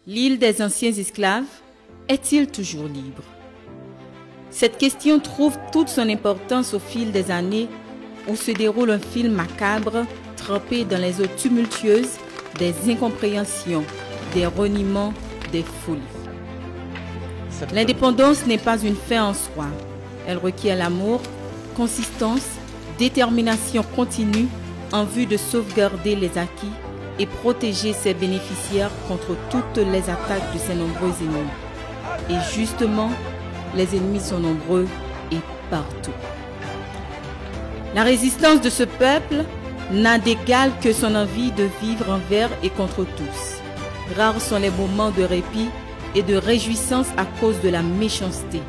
L'île des anciens esclaves est-il toujours libre? Cette question trouve toute son importance au fil des années où se déroule un film macabre trempé dans les eaux tumultueuses des incompréhensions, des reniements, des folies. L'indépendance n'est pas une fin en soi. Elle requiert l'amour, consistance, détermination continue en vue de sauvegarder les acquis et protéger ses bénéficiaires contre toutes les attaques de ses nombreux ennemis. Et justement, les ennemis sont nombreux et partout. La résistance de ce peuple n'a d'égal que son envie de vivre envers et contre tous. Rares sont les moments de répit et de réjouissance à cause de la méchanceté,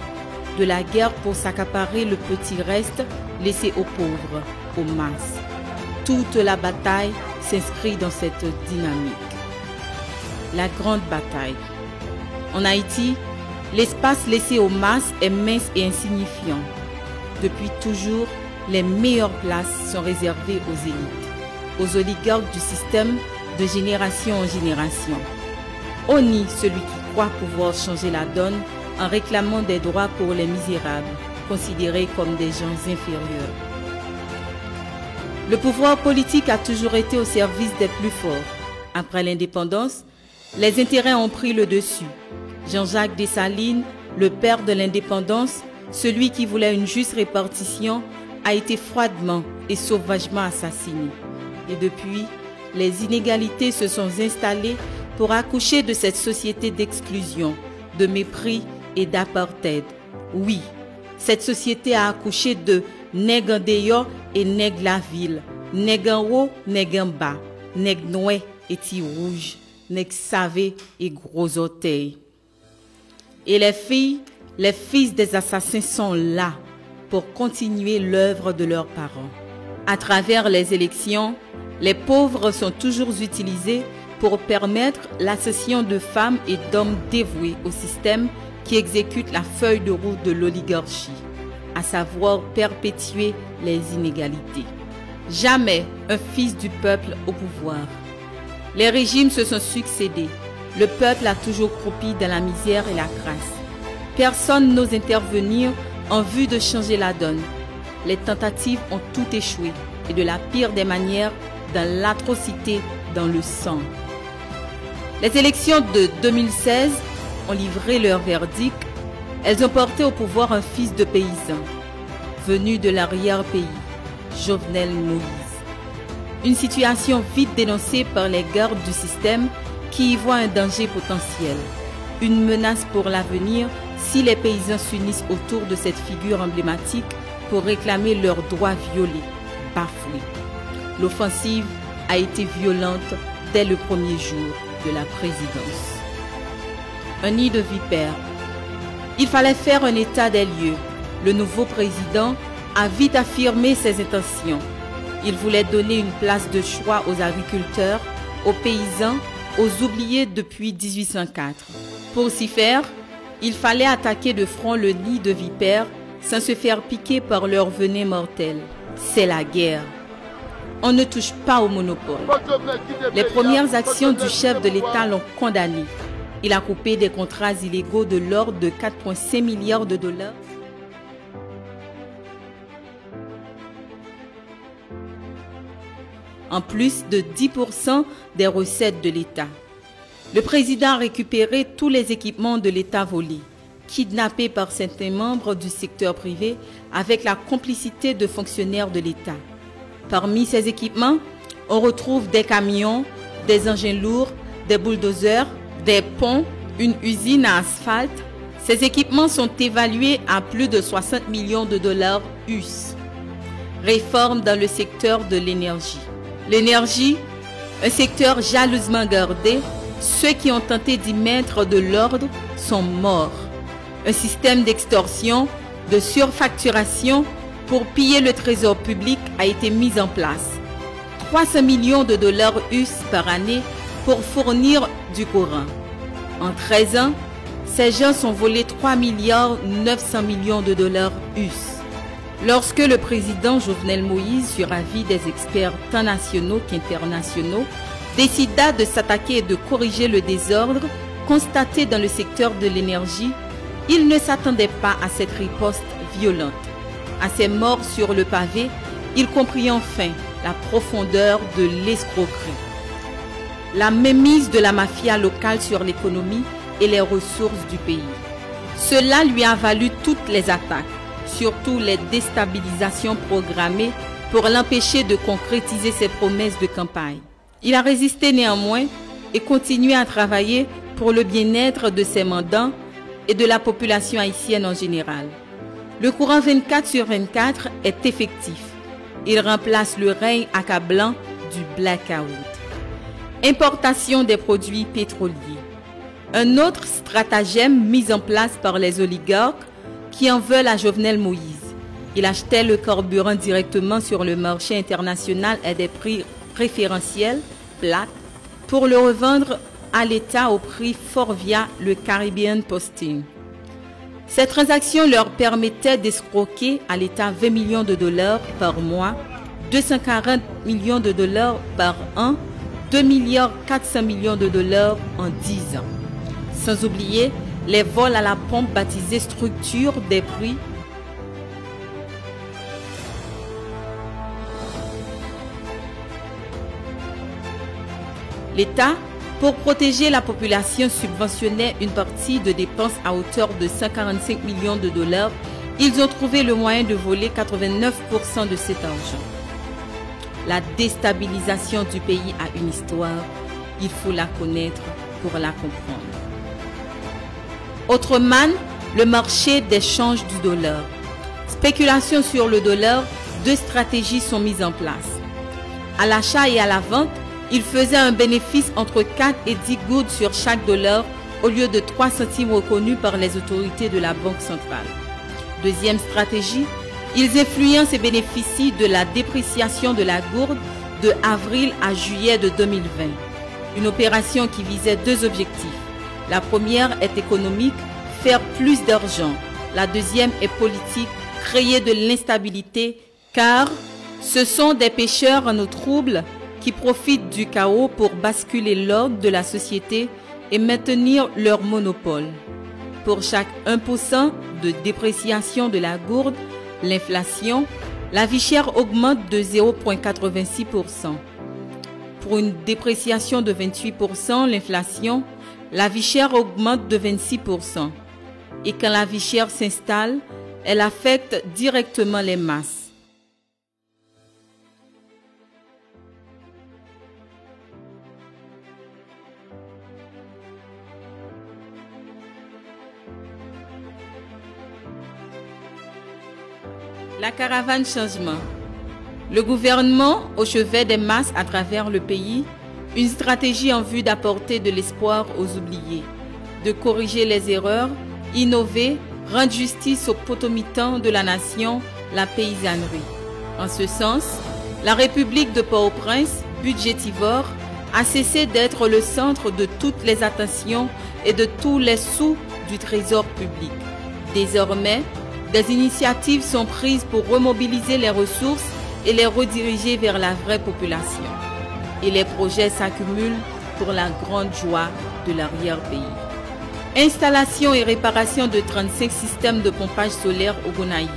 de la guerre pour s'accaparer le petit reste laissé aux pauvres, aux masses. Toute la bataille s'inscrit dans cette dynamique. La grande bataille. En Haïti, l'espace laissé aux masses est mince et insignifiant. Depuis toujours, les meilleures places sont réservées aux élites, aux oligarques du système de génération en génération. On nie celui qui croit pouvoir changer la donne en réclamant des droits pour les misérables, considérés comme des gens inférieurs. Le pouvoir politique a toujours été au service des plus forts. Après l'indépendance, les intérêts ont pris le dessus. Jean-Jacques Dessalines, le père de l'indépendance, celui qui voulait une juste répartition, a été froidement et sauvagement assassiné. Et depuis, les inégalités se sont installées pour accoucher de cette société d'exclusion, de mépris et d'apartheid. Oui, cette société a accouché de nèg en dehors et nèg la ville, nèg en haut, nèg en bas, nèg noir et ti rouge, nèg savé et gros orteils. Et les filles, les fils des assassins sont là pour continuer l'œuvre de leurs parents. À travers les élections, les pauvres sont toujours utilisés pour permettre l'accession de femmes et d'hommes dévoués au système qui exécute la feuille de route de l'oligarchie, à savoir perpétuer les inégalités. Jamais un fils du peuple au pouvoir. Les régimes se sont succédés. Le peuple a toujours croupi dans la misère et la crasse. Personne n'ose intervenir en vue de changer la donne. Les tentatives ont tout échoué, et de la pire des manières, dans l'atrocité, dans le sang. Les élections de 2016 ont livré leur verdict. Elles ont porté au pouvoir un fils de paysan, venu de l'arrière-pays, Jovenel Moïse. Une situation vite dénoncée par les gardes du système qui y voient un danger potentiel, une menace pour l'avenir si les paysans s'unissent autour de cette figure emblématique pour réclamer leurs droits violés, bafoués. L'offensive a été violente dès le premier jour de la présidence. Un nid de vipères. Il fallait faire un état des lieux. Le nouveau président a vite affirmé ses intentions. Il voulait donner une place de choix aux agriculteurs, aux paysans, aux oubliés depuis 1804. Pour s'y faire, il fallait attaquer de front le nid de vipères sans se faire piquer par leur venin mortel. C'est la guerre. On ne touche pas au monopole. Les premières actions du chef de l'État l'ont condamné. Il a coupé des contrats illégaux de l'ordre de 4,5 milliards de dollars. En plus de 10% des recettes de l'État. Le président a récupéré tous les équipements de l'État volés, kidnappés par certains membres du secteur privé avec la complicité de fonctionnaires de l'État. Parmi ces équipements, on retrouve des camions, des engins lourds, des bulldozers, des ponts, une usine à asphalte. Ces équipements sont évalués à plus de 60 millions de dollars US. Réforme dans le secteur de l'énergie. L'énergie, un secteur jalousement gardé, ceux qui ont tenté d'y mettre de l'ordre sont morts. Un système d'extorsion, de surfacturation pour piller le trésor public a été mis en place. 300 millions de dollars US par année pour fournir du courant. En 13 ans, ces gens sont volés 3 milliards 900 millions de dollars US. Lorsque le président Jovenel Moïse, sur avis des experts tant nationaux qu'internationaux, décida de s'attaquer et de corriger le désordre, constatée dans le secteur de l'énergie, il ne s'attendait pas à cette riposte violente. À ces morts sur le pavé, il comprit enfin la profondeur de l'escroquerie. La mainmise de la mafia locale sur l'économie et les ressources du pays. Cela lui a valu toutes les attaques, surtout les déstabilisations programmées pour l'empêcher de concrétiser ses promesses de campagne. Il a résisté néanmoins et continué à travailler pour le bien-être de ses mandants et de la population haïtienne en général. Le courant 24/24 est effectif. Il remplace le règne accablant du blackout. Importation des produits pétroliers. Un autre stratagème mis en place par les oligarques qui en veulent à Jovenel Moïse. Il achetait le carburant directement sur le marché international à des prix préférentiels, plats, pour le revendre à l'État au prix fort via le Caribbean Posting. Ces transactions leur permettaient d'escroquer à l'État 20 millions de dollars par mois, 240 millions de dollars par an, 2,4 milliards de dollars en 10 ans. Sans oublier les vols à la pompe baptisés structure des prix. L'État, pour protéger la population, subventionnait une partie de dépenses à hauteur de 145 millions de dollars. Ils ont trouvé le moyen de voler 89% de cet argent. La déstabilisation du pays a une histoire. Il faut la connaître pour la comprendre. Autre manne, le marché d'échange du dollar. Spéculation sur le dollar, deux stratégies sont mises en place. À l'achat et à la vente, il faisait un bénéfice entre 4 et 10 gouttes sur chaque dollar au lieu de 3 centimes reconnus par les autorités de la Banque centrale. Deuxième stratégie, ils influencent et bénéficient de la dépréciation de la gourde de avril à juillet de 2020. Une opération qui visait deux objectifs. La première est économique, faire plus d'argent. La deuxième est politique, créer de l'instabilité, car ce sont des pêcheurs en eau trouble qui profitent du chaos pour basculer l'ordre de la société et maintenir leur monopole. Pour chaque 1% de dépréciation de la gourde, l'inflation, la vie chère augmente de 0,86%. Pour une dépréciation de 28%, l'inflation, la vie chère augmente de 26%. Et quand la vie chère s'installe, elle affecte directement les masses. La caravane changement. Le gouvernement au chevet des masses à travers le pays, une stratégie en vue d'apporter de l'espoir aux oubliés, de corriger les erreurs, innover, rendre justice aux potomitans de la nation, la paysannerie. En ce sens, la République de Port-au-Prince, budgétivore, a cessé d'être le centre de toutes les attentions et de tous les sous du trésor public. Désormais, des initiatives sont prises pour remobiliser les ressources et les rediriger vers la vraie population. Et les projets s'accumulent pour la grande joie de l'arrière-pays. Installation et réparation de 35 systèmes de pompage solaire au Gonaïves.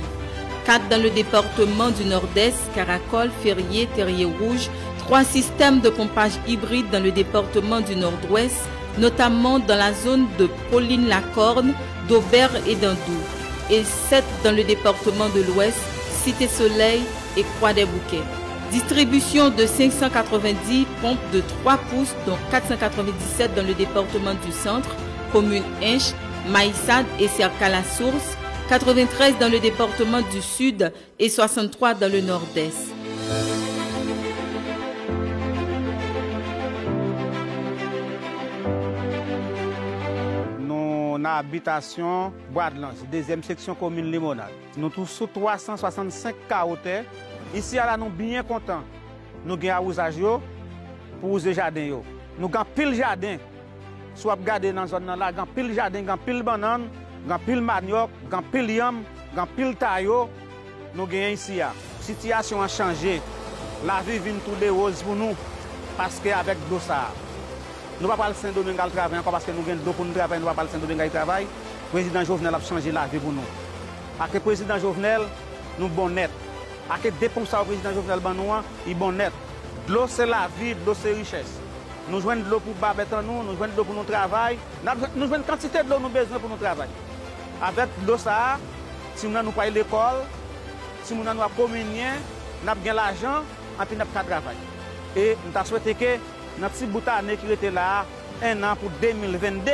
4 dans le département du Nord-Est, Caracol, Ferrier, Terrier-Rouge. 3 systèmes de pompage hybride dans le département du Nord-Ouest, notamment dans la zone de Pauline-la-Corne, d'Aubert et d'Andour. Et 7 dans le département de l'Ouest, Cité-Soleil et Croix-des-Bouquets. Distribution de 590 pompes de 3 pouces, dont 497 dans le département du Centre, commune Inche, Maïsade et Cercle-la-Source, 93 dans le département du Sud et 63 dans le Nord-Est. Habitation Bois de Lance, deuxième section commune Limonade. Nous tous sous 365 carottes. Ici, là, nous bien contents. Nous avons un usage pour user jardin. Nous avons pile jardin. Soit regarder dans la zone là, nous avons pile jardin, nous avons pile banane, nous avons pile manioc, nous avons pile yam, nous avons pile taillot. Nous avons ici. La situation a changé. La vie vient tous les roses pour nous parce qu'avec l'eau ça. nous ne pouvons pas le Saint-Domingue à travailler encore parce que nous avons de l'eau pour nous travailler, nous ne pouvons pas le Saint-Domingue à travailler. Le président Jovenel a changé la vie pour nous. Avec le président Jovenel, nous sommes bons net. Avec les dépenses au président Jovenel, nous sommes bons net. De l'eau, c'est la vie, de l'eau, c'est richesse. Nous jouons de l'eau pour babette en nous jouons de l'eau pour nous travailler. Nous jouons une quantité de l'eau nous besoin pour nous travailler. Avec l'eau, ça, si nous avons payé l'école, si nous avons communié, nous avons l'argent, et puis nous avons travailler. Et nous avons souhaité que notre petit bout d'année qui était là, un an pour 2022,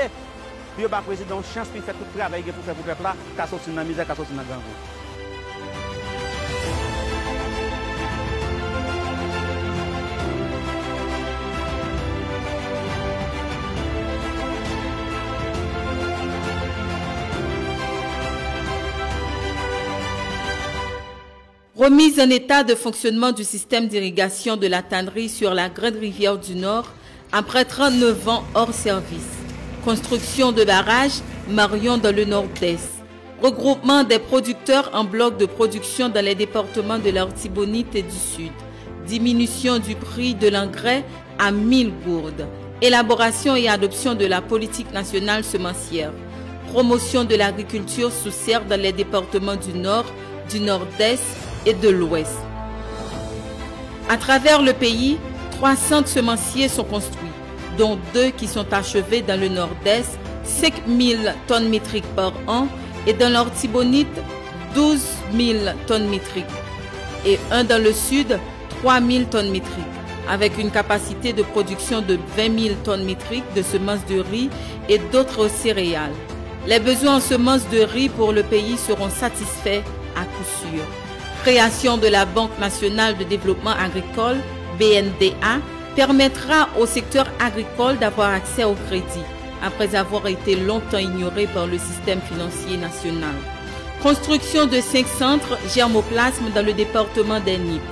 puis le président chance de faire tout le travail pour faire pour le peuple là, qu'à sortir dans la misère, qu'à sortir dans la grande route. Remise en état de fonctionnement du système d'irrigation de la tannerie sur la Grande Rivière du Nord après 39 ans hors service. Construction de barrages, Marion dans le Nord-Est. Regroupement des producteurs en bloc de production dans les départements de l'Artibonite et du Sud. Diminution du prix de l'engrais à 1000 gourdes. Élaboration et adoption de la politique nationale semencière. Promotion de l'agriculture sous serre dans les départements du Nord, du Nord-Est et de l'Ouest. À travers le pays, 3 centres semenciers sont construits, dont 2 qui sont achevés dans le Nord-Est, 5000 tonnes métriques par an, et dans l'Artibonite, 12 000 tonnes métriques, et un dans le Sud, 3 000 tonnes métriques, avec une capacité de production de 20 000 tonnes métriques de semences de riz et d'autres céréales. Les besoins en semences de riz pour le pays seront satisfaits à coup sûr. Création de la Banque nationale de développement agricole, BNDA, permettra au secteur agricole d'avoir accès au crédit, après avoir été longtemps ignoré par le système financier national. Construction de 5 centres germoplasmes dans le département des Nippes,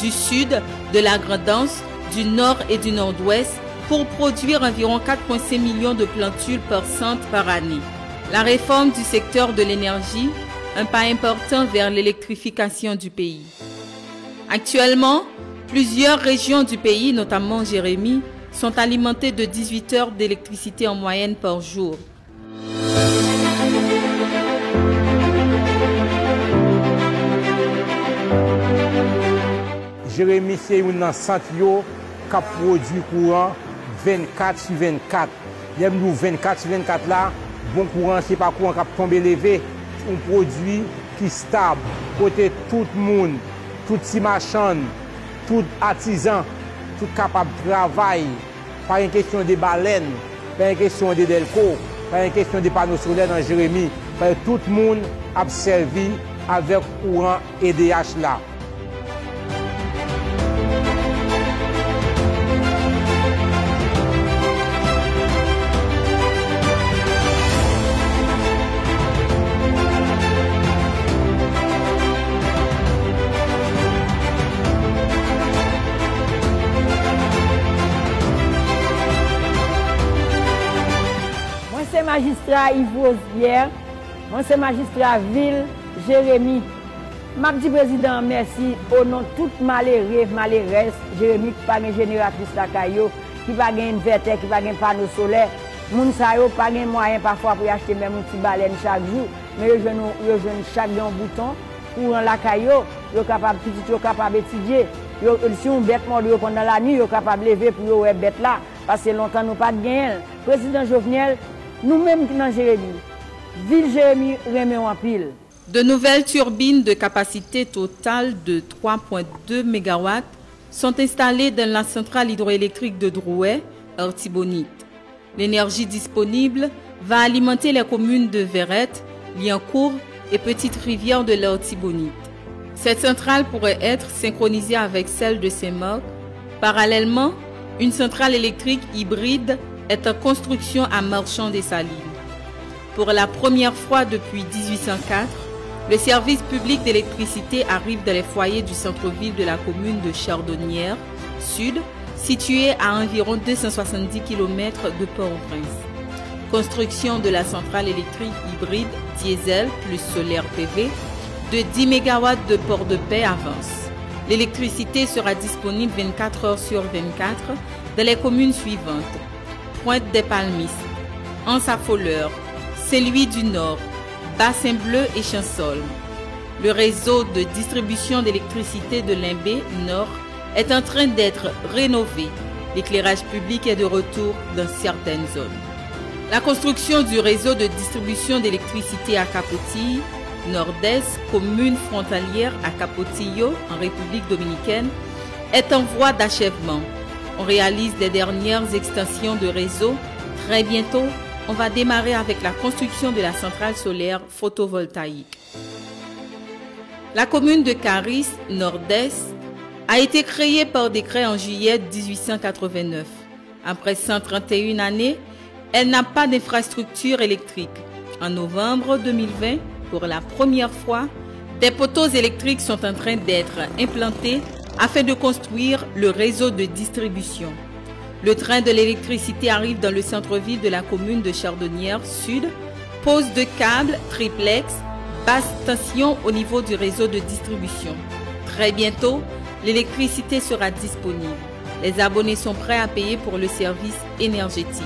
du sud, de la Grand'Anse, du nord et du nord-ouest, pour produire environ 4,5 millions de plantules par centre par année. La réforme du secteur de l'énergie, un pas important vers l'électrification du pays. Actuellement, plusieurs régions du pays, notamment Jérémie, sont alimentées de 18 heures d'électricité en moyenne par jour. Jérémie, c'est un centre qui produit courant 24 sur 24. Il y a 24 sur 24 là, bon courant, c'est pas courant qui tombe élevé. Un produit qui est stable, côté tout le monde, tout petit marchand, tout artisan, tout capable de travailler. Pas une question de baleines, pas une question de delco, pas une question de panneaux solaires dans Jérémie. Tout le monde a servi avec courant EDH là. Magistrat Yves Rosière, moi c'est magistrat ville Jérémie. Je dis président merci au nom de tout malheureux, malheureuse, Jérémie qui n'a pas de génératrice la caillou, qui n'a pas d'inverter, qui n'a pas de panneau solaire. Moun sa yo pas de moyen parfois pour acheter même un petit baleine chaque jour, mais yo jeune chaque bouton pour la caillou, yo capable petit, yo capable étudier. Si on bête mort pendant la nuit, yo capable lever pour yo bête là parce que longtemps nous pas de gain. Président Jovenel, nous-mêmes qui dans Jérémie, ville Jérémie remet en pile. De nouvelles turbines de capacité totale de 3,2 MW sont installées dans la centrale hydroélectrique de Drouet, Artibonite. L'énergie disponible va alimenter les communes de Verrette, Liancourt et Petite Rivière de l'Artibonite. Cette centrale pourrait être synchronisée avec celle de Saint-Marc. Parallèlement, une centrale électrique hybride est en construction à Marchand-des-Salines. Pour la première fois depuis 1804, le service public d'électricité arrive dans les foyers du centre-ville de la commune de Chardonnières, Sud, située à environ 270 km de Port-au-Prince. Construction de la centrale électrique hybride diesel plus solaire PV de 10 MW de Port-de-Paix avance. L'électricité sera disponible 24 heures sur 24 dans les communes suivantes: Pointe des Palmistes, Anse-Affoleur, Saint-Louis du Nord, Bassin Bleu et Chansol. Le réseau de distribution d'électricité de Limbé Nord est en train d'être rénové. L'éclairage public est de retour dans certaines zones. La construction du réseau de distribution d'électricité à Capotillo, Nord-Est, commune frontalière à Capotillo, en République dominicaine, est en voie d'achèvement. On réalise les dernières extensions de réseau. Très bientôt, on va démarrer avec la construction de la centrale solaire photovoltaïque. La commune de Caris, Nord-Est, a été créée par décret en juillet 1889. Après 131 années, elle n'a pas d'infrastructure électrique. En novembre 2020, pour la première fois, des poteaux électriques sont en train d'être implantés afin de construire le réseau de distribution. Le train de l'électricité arrive dans le centre-ville de la commune de Chardonnières Sud, pose de câbles triplex, basse tension au niveau du réseau de distribution. Très bientôt, l'électricité sera disponible. Les abonnés sont prêts à payer pour le service énergétique.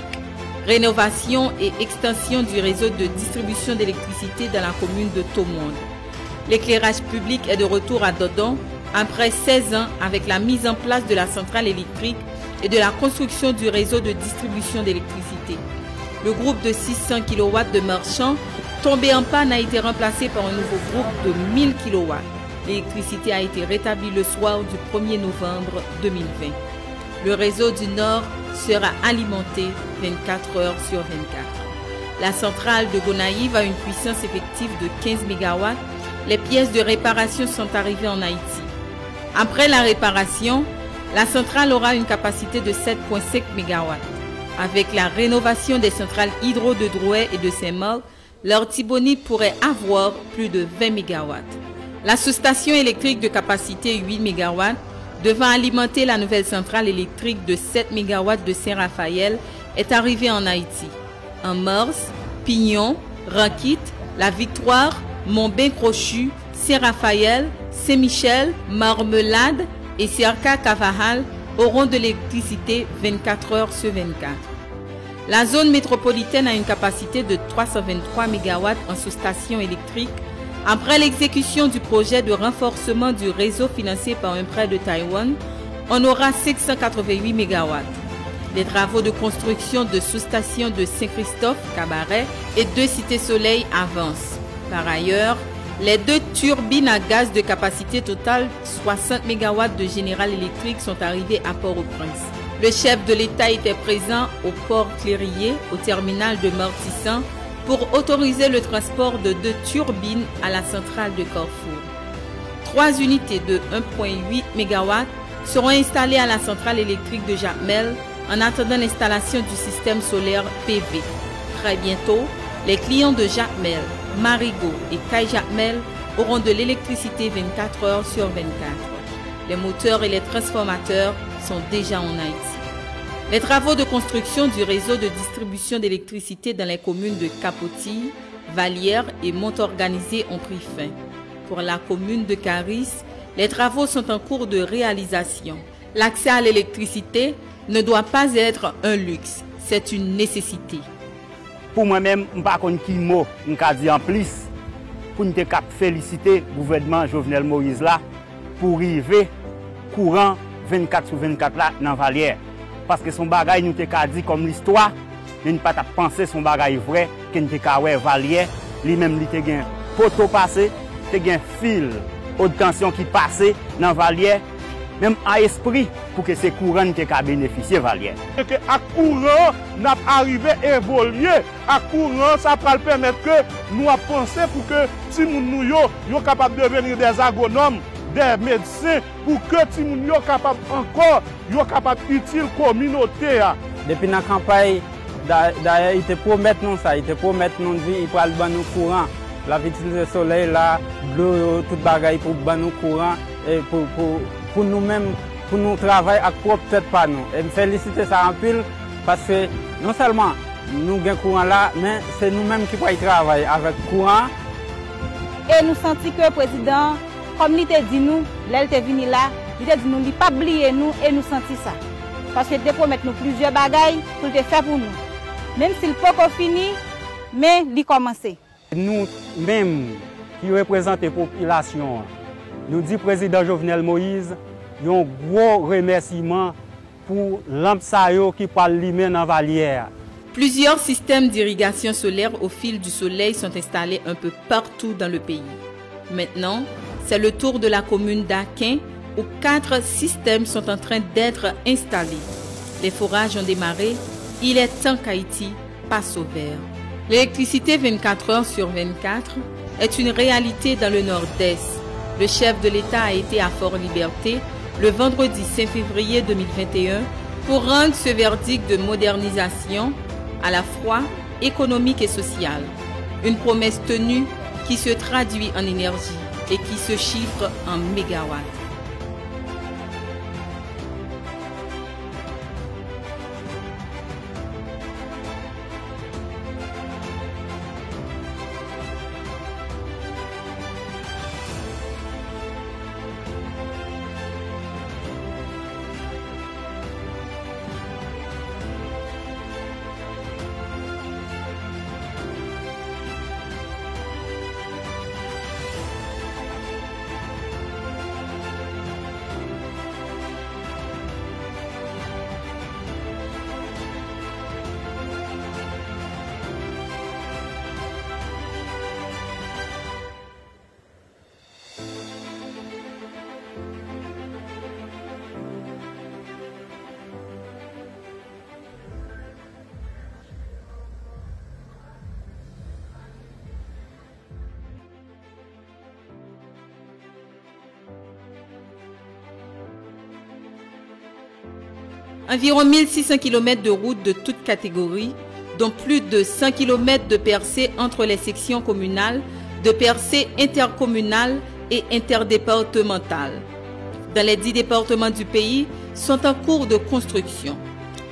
Rénovation et extension du réseau de distribution d'électricité dans la commune de Thomonde. L'éclairage public est de retour à Dodon après 16 ans avec la mise en place de la centrale électrique et de la construction du réseau de distribution d'électricité. Le groupe de 600 kW de marchands tombé en panne a été remplacé par un nouveau groupe de 1000 kW. L'électricité a été rétablie le soir du 1er novembre 2020. Le réseau du Nord sera alimenté 24 heures sur 24. La centrale de Gonaïves a une puissance effective de 15 MW. Les pièces de réparation sont arrivées en Haïti. Après la réparation, la centrale aura une capacité de 7,5 MW. Avec la rénovation des centrales hydro de Drouet et de Saint-Marc, leur Tibonite pourrait avoir plus de 20 MW. La sous-station électrique de capacité 8 MW devant alimenter la nouvelle centrale électrique de 7 MW de Saint-Raphaël est arrivée en Haïti. En mars, Pignon, Ranquite, La Victoire, Montbain-Crochu, Saint-Raphaël, Saint-Michel, Marmelade et Cerca-Cavajal auront de l'électricité 24 heures sur 24. La zone métropolitaine a une capacité de 323 MW en sous-station électrique. Après l'exécution du projet de renforcement du réseau financé par un prêt de Taïwan, on aura 688 MW. Les travaux de construction de sous-stations de Saint-Christophe, Cabaret et de Cité-Soleil avancent. Par ailleurs, les 2 turbines à gaz de capacité totale 60 MW de Général Electric sont arrivées à Port-au-Prince. Le chef de l'État était présent au port Clérier, au terminal de Mortissan, pour autoriser le transport de 2 turbines à la centrale de Carrefour. 3 unités de 1,8 MW seront installées à la centrale électrique de Jacmel en attendant l'installation du système solaire PV. Très bientôt, les clients de Jacmel, Marigot et Caille Jacmel auront de l'électricité 24 heures sur 24. Les moteurs et les transformateurs sont déjà en Haïti. Les travaux de construction du réseau de distribution d'électricité dans les communes de Capotillo, Vallière et Montorganisé ont pris fin. Pour la commune de Caris, les travaux sont en cours de réalisation. L'accès à l'électricité ne doit pas être un luxe, c'est une nécessité. Pour moi-même, je ne sais pas qui mot je peux dire en plus pour nous féliciter le gouvernement Jovenel Moïse là pour arriver courant 24 sur 24 là dans Vallière. Parce que son bagage nous t'a dit comme l'histoire, mais nous pas penser son bagage vrai, que nous t'a ouais Vallière, lui-même il t'a gain poteau passé, t'a gain fil haute tension qui passait dans Vallière, même à esprit pour que ces courants t'a bénéficier Vallière. Que à courant n'a arrivé à évoluer, à courant ça va permettre que nous penser pour que si nous yo capable de devenir des agronomes, des médecins pour que si nous sommes capables encore, nous sommes capables utile communauté. Depuis la campagne, d'ailleurs, ils te promettent nous ça, ils te promettent nous dire ils parlent de nous courant. La vitesse du soleil là, bleu, tout bagaille pour nous courant et pour nous-mêmes, pour nous travailler à propre tête pas nous. Et me féliciter ça en pile parce que non seulement nous avons courant là, mais c'est nous-mêmes qui pouvons travailler avec courant. Et nous sentons que le président, comme il t'a dit nous, là il est venu là, il t'a dit nous, il n'a pas oublié nous et nous sentons ça. parce que te promettent nous plusieurs bagailles pour te faire pour nous. Même si le pas fini, mais il commence. Nous-mêmes qui représentons la population, nous disons président Jovenel Moïse, un gros remerciement pour l'Amsayo qui parle lui-même en Valière. Plusieurs systèmes d'irrigation solaire au fil du soleil sont installés un peu partout dans le pays. Maintenant, c'est le tour de la commune d'Aquin où 4 systèmes sont en train d'être installés. Les forages ont démarré. Il est temps qu'Haïti passe au vert. L'électricité 24 heures sur 24 est une réalité dans le Nord-Est. Le chef de l'État a été à Fort-Liberté le vendredi 5 février 2021 pour rendre ce verdict de modernisation à la fois économique et sociale. Une promesse tenue qui se traduit en énergie et qui se chiffre en mégawatts. Environ 1600 km de routes de toutes catégories, dont plus de 100 km de percées entre les sections communales, de percées intercommunales et interdépartementales. Dans les 10 départements du pays, sont en cours de construction.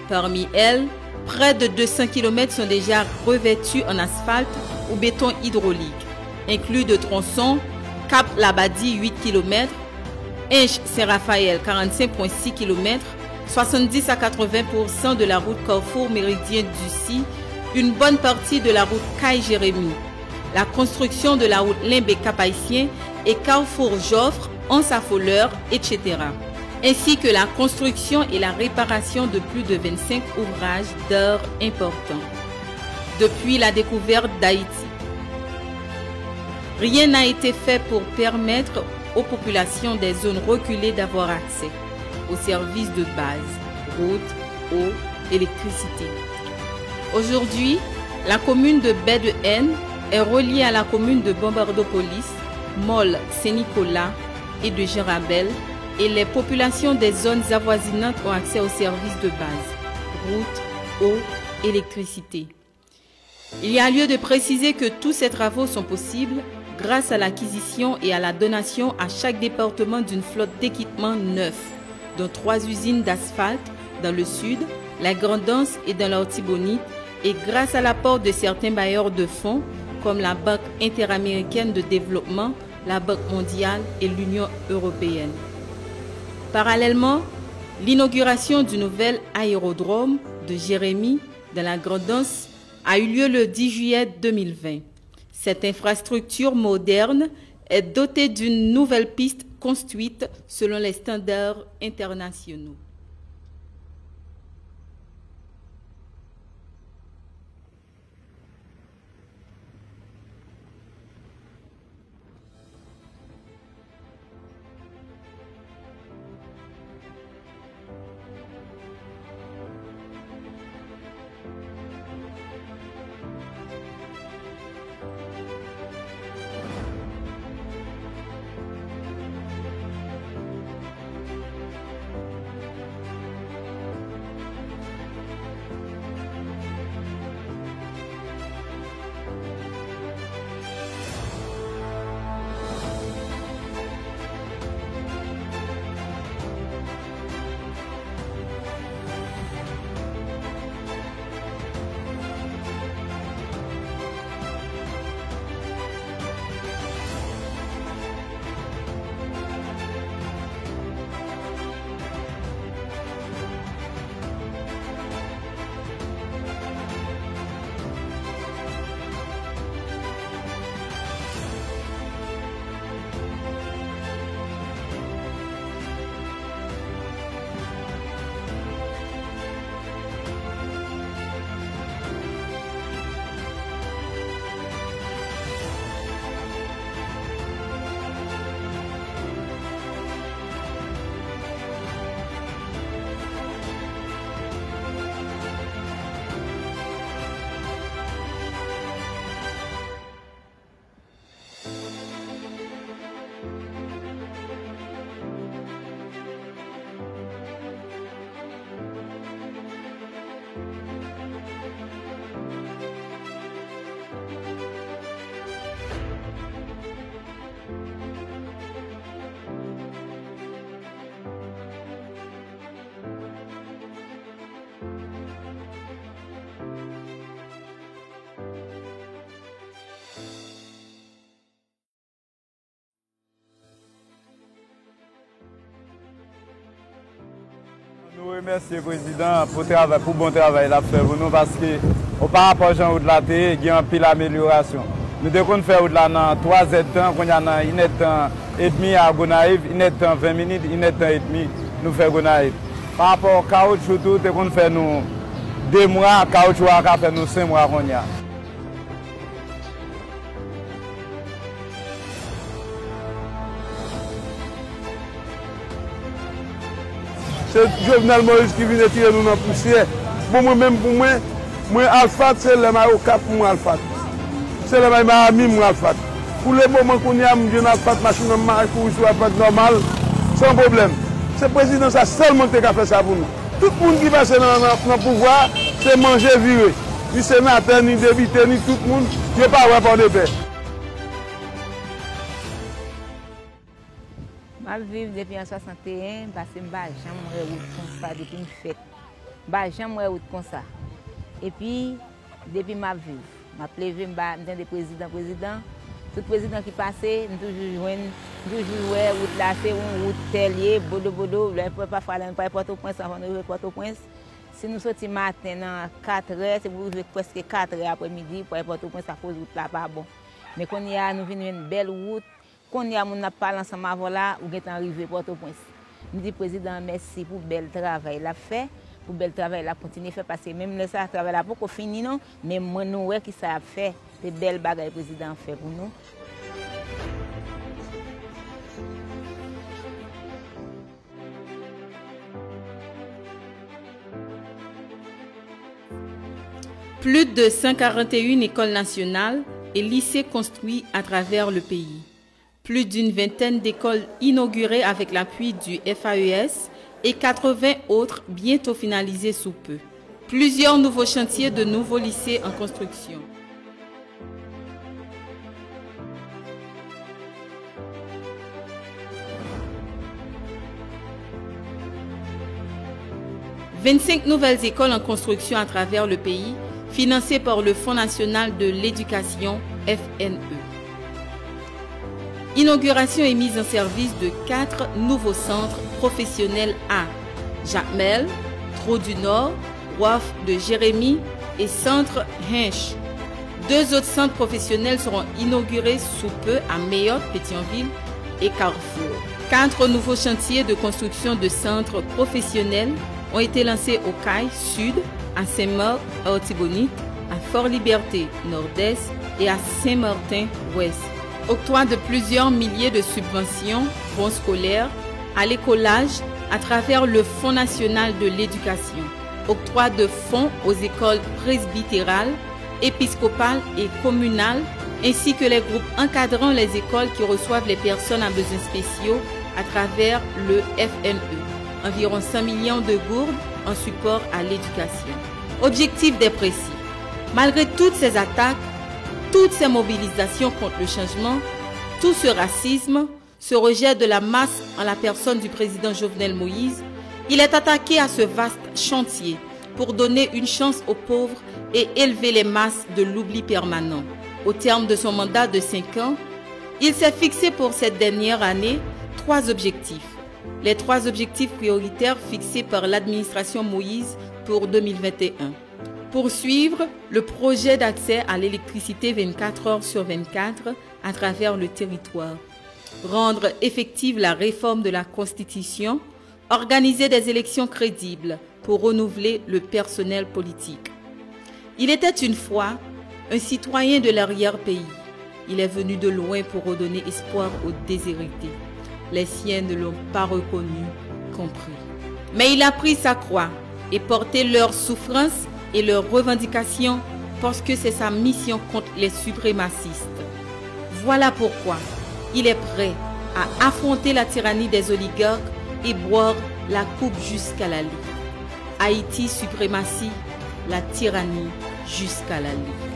Parmi elles, près de 200 km sont déjà revêtus en asphalte ou béton hydraulique, inclus de tronçons Cap-Labadie 8 km, Inche-Saint-Raphaël 45,6 km, 70 à 80% de la route Carrefour Méridien d'Ussy, une bonne partie de la route Caille-Jérémy, la construction de la route Limbé-Cap-Haïtien et Carrefour-Joffre, Anse-à-Folleur, etc. Ainsi que la construction et la réparation de plus de 25 ouvrages d'art importants. Depuis la découverte d'Haïti, rien n'a été fait pour permettre aux populations des zones reculées d'avoir accès aux services de base, route, eau, électricité. Aujourd'hui, la commune de Baie-de-Haine est reliée à la commune de Bombardopolis, Molles, Saint-Nicolas et de Gérabel, et les populations des zones avoisinantes ont accès aux services de base, route, eau, électricité. Il y a lieu de préciser que tous ces travaux sont possibles grâce à l'acquisition et à la donation à chaque département d'une flotte d'équipements neufs, dont 3 usines d'asphalte dans le sud, la Grand'Anse et dans l'Artibonite, et grâce à l'apport de certains bailleurs de fonds comme la Banque interaméricaine de développement, la Banque mondiale et l'Union européenne. Parallèlement, l'inauguration du nouvel aérodrome de Jérémy dans la Grand'Anse a eu lieu le 10 juillet 2020. Cette infrastructure moderne est dotée d'une nouvelle piste construite selon les standards internationaux. remercier le président pour le bon travail qu'il a fait pour nous parce que par rapport à Jean de la terre, il y a une pile d'amélioration. Nous devons faire au-delà dans 3 ans, qu'on y a 1 an et demi à Gonaïve, 1 an 20 minutes, 1 an et demi, nous faisons Gonaïve. Par rapport au caoutchouc, nous devons faire 2 mois, caoutchouc à faire 5 mois. C'est Jovenel Moïse qui vient tirer nous dans la poussière. Pour moi-même, moi, Alpha, c'est le maillot cap pour moi, Alpha. C'est le maillot ami, moi, Alpha. Pour le moment qu'on y a, je Alpha, machine pour sur Alpha normal, sans problème. C'est le président ça seulement qui a fait ça pour nous. Tout le monde qui passe dans le pouvoir, c'est manger viré. Ni sénateur, ni député, ni tout le monde, qui n'est pas rapport de paix. Je vis depuis 1961 parce que je n'ai jamais eu comme ça depuis une fête. Je n'ai jamais eu comme ça. Et puis, depuis ma vie, je me levé, je suis président. Tout président qui passait, je toujours joué, route lacée, route tellier, bodo, parfois on pas Port-au-Prince avant de Port-au-Prince. Si nous sortons matin à 4 h, c'est pour presque 4 h après-midi pour Port-au-Prince à cause de route là pas bon. Mais quand nous venons une belle route, quand nous avons parlé ensemble avant là, nous sommes arrivés à Port-au-Prince. Je dis président, merci pour le bel travail qu'il a fait, pour le bel travail qu'il a continué à faire, parce que même le travail n'a pas fini, non, mais moi, nous, qui ça a fait, c'est belles bagages que le président a fait pour nous. Plus de 141 écoles nationales et lycées construits à travers le pays. Plus d'une vingtaine d'écoles inaugurées avec l'appui du FAES et 80 autres bientôt finalisées sous peu. Plusieurs nouveaux chantiers de nouveaux lycées en construction. « 25 nouvelles écoles en construction à travers le pays, financées par le Fonds national de l'éducation, FNE. Inauguration et mise en service de 4 nouveaux centres professionnels à Jacmel, Trou du Nord, Roif de Jérémie et Centre Hinch. 2 autres centres professionnels seront inaugurés sous peu à Mayotte, Pétionville et Carrefour. 4 nouveaux chantiers de construction de centres professionnels ont été lancés au CAI Sud, à Saint-Marc, à Otibonite, à Fort-Liberté, Nord-Est et à Saint-Martin-Ouest. Octroi de plusieurs milliers de subventions, bons scolaires, à l'écolage à travers le Fonds national de l'éducation. Octroi de fonds aux écoles presbytérales, épiscopales et communales, ainsi que les groupes encadrant les écoles qui reçoivent les personnes à besoins spéciaux à travers le FNE. Environ 100 millions de gourdes en support à l'éducation. Objectif des précis. Malgré toutes ces attaques, toutes ces mobilisations contre le changement, tout ce racisme, ce rejet de la masse en la personne du président Jovenel Moïse, il est attaqué à ce vaste chantier pour donner une chance aux pauvres et élever les masses de l'oubli permanent. Au terme de son mandat de 5 ans, il s'est fixé pour cette dernière année 3 objectifs. Les 3 objectifs prioritaires fixés par l'administration Moïse pour 2021. Poursuivre le projet d'accès à l'électricité 24 heures sur 24 à travers le territoire. Rendre effective la réforme de la Constitution. Organiser des élections crédibles pour renouveler le personnel politique. Il était une fois un citoyen de l'arrière-pays. Il est venu de loin pour redonner espoir aux déshérités. Les siens ne l'ont pas reconnu, compris. Mais il a pris sa croix et porté leurs souffrances et leurs revendications parce que c'est sa mission contre les suprémacistes. Voilà pourquoi il est prêt à affronter la tyrannie des oligarques et boire la coupe jusqu'à la lie. Haïti suprématie, la tyrannie jusqu'à la lie.